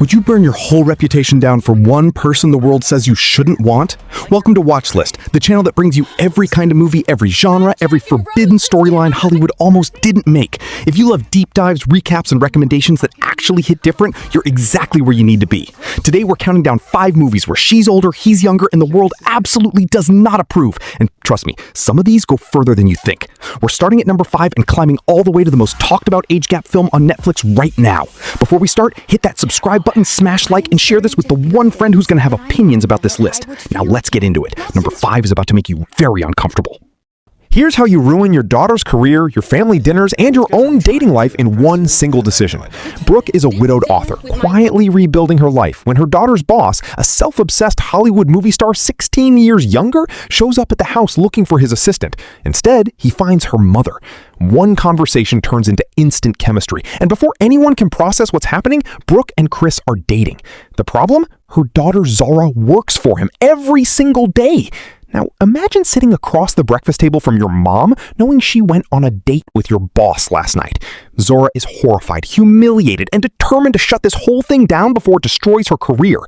Would you burn your whole reputation down for one person the world says you shouldn't want? Welcome to Watch List, the channel that brings you every kind of movie, every genre, every forbidden storyline Hollywood almost didn't make. If you love deep dives, recaps, and recommendations that actually hit different, you're exactly where you need to be. Today we're counting down 5 movies where she's older, he's younger, and the world absolutely does not approve. And trust me, some of these go further than you think. We're starting at number 5 and climbing all the way to the most talked about age gap film on Netflix right now. Before we start, hit that subscribe button, smash like, and share this with the one friend who's going to have opinions about this list. Now let's get into it. Number 5 is about to make you very uncomfortable. Here's how you ruin your daughter's career, your family dinners, and your own dating life in one single decision. Brooke is a widowed author, quietly rebuilding her life when her daughter's boss, a self-obsessed Hollywood movie star 16 years younger, shows up at the house looking for his assistant. Instead, he finds her mother. One conversation turns into instant chemistry, and before anyone can process what's happening, Brooke and Chris are dating. The problem? Her daughter Zara works for him every single day. Now, imagine sitting across the breakfast table from your mom, knowing she went on a date with your boss last night. Zora is horrified, humiliated, and determined to shut this whole thing down before it destroys her career.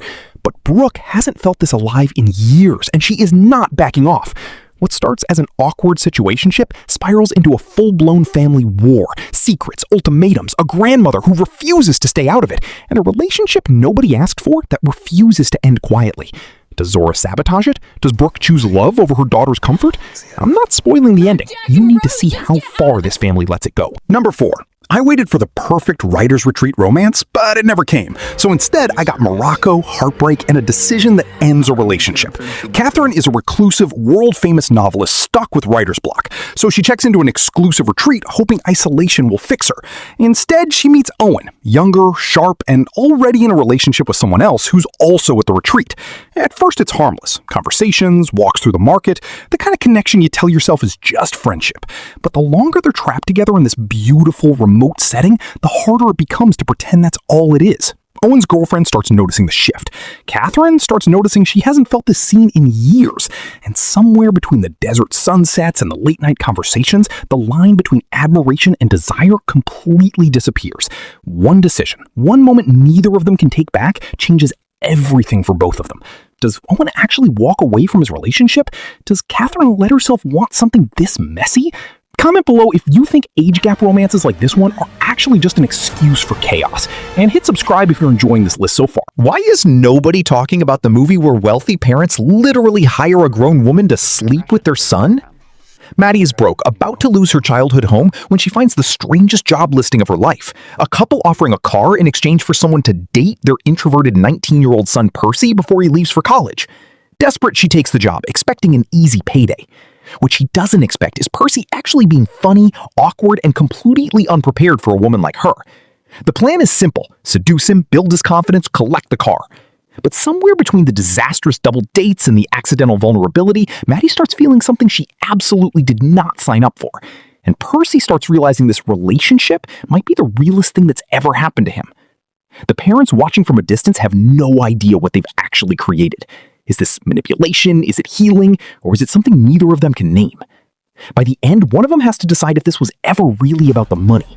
But Brooke hasn't felt this alive in years, and she is not backing off. What starts as an awkward situationship spirals into a full-blown family war, secrets, ultimatums, a grandmother who refuses to stay out of it, and a relationship nobody asked for that refuses to end quietly. Does Zora sabotage it? Does Brooke choose love over her daughter's comfort? I'm not spoiling the ending. You need to see how far this family lets it go. Number 4. I waited for the perfect writer's retreat romance, but it never came. So instead, I got Morocco, heartbreak, and a decision that ends a relationship. Catherine is a reclusive, world-famous novelist stuck with writer's block. So she checks into an exclusive retreat, hoping isolation will fix her. Instead, she meets Owen, younger, sharp, and already in a relationship with someone else who's also at the retreat. At first, it's harmless. Conversations, walks through the market, the kind of connection you tell yourself is just friendship. But the longer they're trapped together in this beautiful, remote setting, the harder it becomes to pretend that's all it is. Owen's girlfriend starts noticing the shift. Catherine starts noticing she hasn't felt this scene in years. And somewhere between the desert sunsets and the late-night conversations, the line between admiration and desire completely disappears. One decision, one moment neither of them can take back, changes everything for both of them. Does Owen actually walk away from his relationship? Does Catherine let herself want something this messy? Comment below if you think age gap romances like this one are actually just an excuse for chaos. And hit subscribe if you're enjoying this list so far. Why is nobody talking about the movie where wealthy parents literally hire a grown woman to sleep with their son? Maddie is broke, about to lose her childhood home when she finds the strangest job listing of her life. A couple offering a car in exchange for someone to date their introverted 19-year-old son Percy before he leaves for college. Desperate, she takes the job, expecting an easy payday. What she doesn't expect is Percy actually being funny, awkward, and completely unprepared for a woman like her. The plan is simple: seduce him, build his confidence, collect the car. But somewhere between the disastrous double dates and the accidental vulnerability, Maddie starts feeling something she absolutely did not sign up for. And Percy starts realizing this relationship might be the realest thing that's ever happened to him. The parents watching from a distance have no idea what they've actually created. Is this manipulation? Is it healing? Or is it something neither of them can name? By the end, one of them has to decide if this was ever really about the money.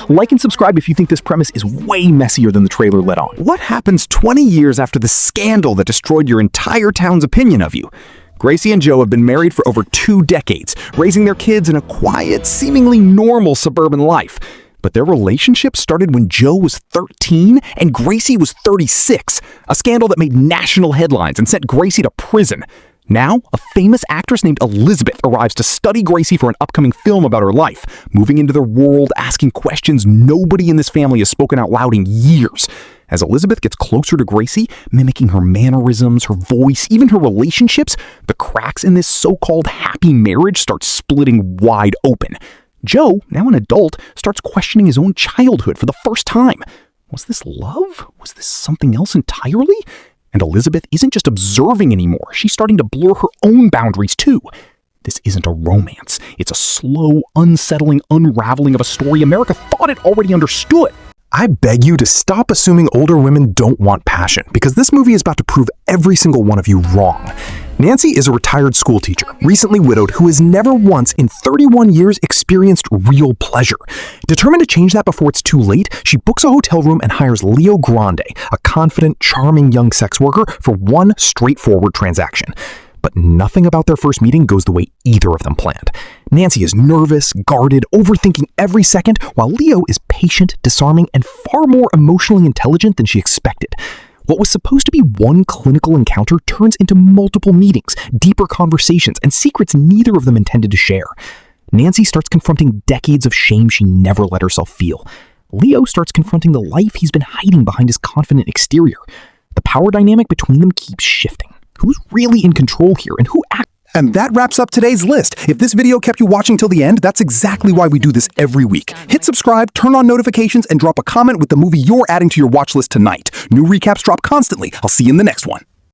Like and subscribe if you think this premise is way messier than the trailer let on. What happens 20 years after the scandal that destroyed your entire town's opinion of you? Gracie and Joe have been married for over 2 decades, raising their kids in a quiet, seemingly normal suburban life. But their relationship started when Joe was 13 and Gracie was 36, a scandal that made national headlines and sent Gracie to prison. Now, a famous actress named Elizabeth arrives to study Gracie for an upcoming film about her life, moving into their world, asking questions nobody in this family has spoken out loud in years. As Elizabeth gets closer to Gracie, mimicking her mannerisms, her voice, even her relationships, the cracks in this so-called happy marriage start splitting wide open. Joe, now an adult, starts questioning his own childhood for the first time. Was this love? Was this something else entirely? And Elizabeth isn't just observing anymore. She's starting to blur her own boundaries too. This isn't a romance. It's a slow, unsettling unraveling of a story America thought it already understood. I beg you to stop assuming older women don't want passion, because this movie is about to prove every single one of you wrong. Nancy is a retired school teacher, recently widowed, who has never once in 31 years experienced real pleasure. Determined to change that before it's too late, she books a hotel room and hires Leo Grande, a confident, charming young sex worker, for one straightforward transaction. But nothing about their first meeting goes the way either of them planned. Nancy is nervous, guarded, overthinking every second, while Leo is patient, disarming, and far more emotionally intelligent than she expected. What was supposed to be one clinical encounter turns into multiple meetings, deeper conversations, and secrets neither of them intended to share. Nancy starts confronting decades of shame she never let herself feel. Leo starts confronting the life he's been hiding behind his confident exterior. The power dynamic between them keeps shifting. Who's really in control here, and who acts? And that wraps up today's list. If this video kept you watching till the end, that's exactly why we do this every week. Hit subscribe, turn on notifications, and drop a comment with the movie you're adding to your watch list tonight. New recaps drop constantly. I'll see you in the next one.